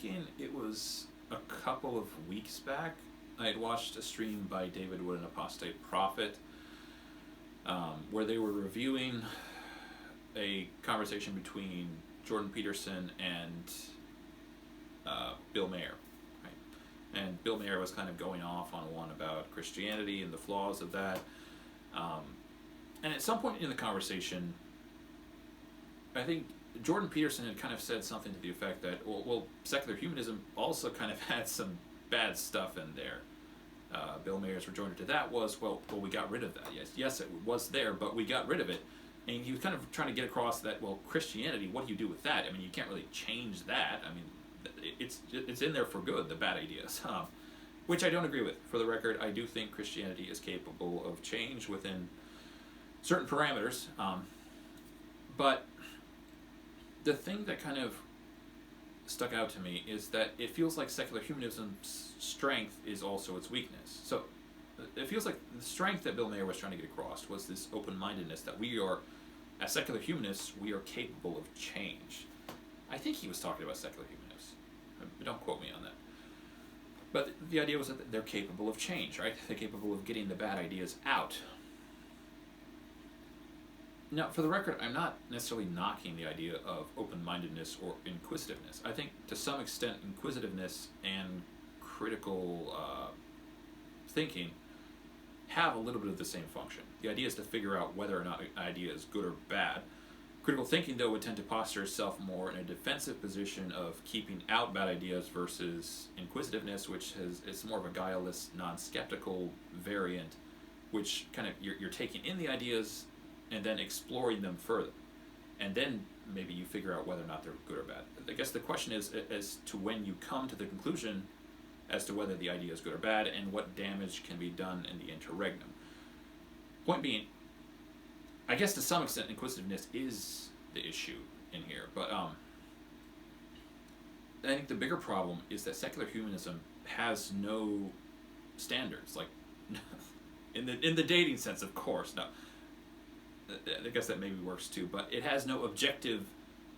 thinking it was a couple of weeks back. I had watched a stream by David Wood, an apostate prophet, where they were reviewing a conversation between Jordan Peterson and Bill Maher. Right? And Bill Maher was kind of going off on one about Christianity and the flaws of that. And at some point in the conversation, I think Jordan Peterson had kind of said something to the effect that, well, secular humanism also kind of had some bad stuff in there. Bill Maher's rejoinder to that was, well, we got rid of that. Yes, it was there, but we got rid of it. And he was kind of trying to get across that, well, Christianity, what do you do with that? I mean, you can't really change that. I mean, it's in there for good, the bad ideas, which I don't agree with. For the record, I do think Christianity is capable of change within certain parameters. But the thing that kind of stuck out to me is that it feels like secular humanism's strength is also its weakness. So it feels like the strength that Bill Maher was trying to get across was this open-mindedness that we are, as secular humanists, we are capable of change. I think he was talking about secular humanists. Don't quote me on that. But the idea was that they're capable of change, right? They're capable of getting the bad ideas out. Now, for the record, I'm not necessarily knocking the idea of open-mindedness or inquisitiveness. I think, to some extent, inquisitiveness and critical thinking have a little bit of the same function. The idea is to figure out whether or not an idea is good or bad. Critical thinking, though, would tend to posture itself more in a defensive position of keeping out bad ideas versus inquisitiveness, which is more of a guileless, non-skeptical variant, which kind of you're taking in the ideas and then exploring them further. And then maybe you figure out whether or not they're good or bad. I guess the question is as to when you come to the conclusion as to whether the idea is good or bad and what damage can be done in the interregnum. Point being, I guess to some extent inquisitiveness is the issue in here, but I think the bigger problem is that secular humanism has no standards, like in the dating sense, of course. No, I guess that maybe works too, but it has no objective,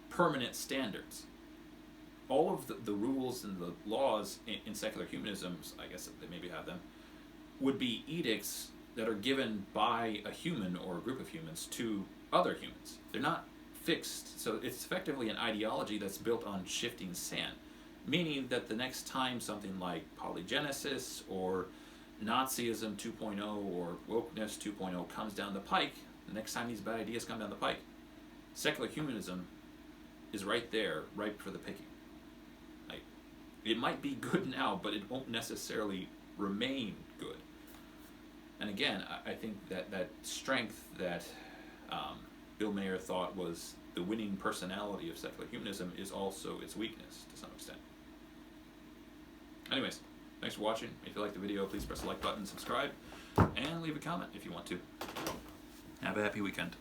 permanent standards. All of the rules and the laws in secular humanism, I guess they maybe have them, would be edicts that are given by a human or a group of humans to other humans. They're not fixed, so it's effectively an ideology that's built on shifting sand, meaning that the next time something like polygenesis or Nazism 2.0 or wokeness 2.0 comes down the pike, the next time these bad ideas come down the pike, secular humanism is right there, ripe for the picking. It might be good now, but it won't necessarily remain good. And again, I think that strength that Bill Maher thought was the winning personality of secular humanism is also its weakness to some extent. Anyways, thanks for watching. If you like the video, please press the like button, subscribe, and leave a comment if you want to. Have a happy weekend.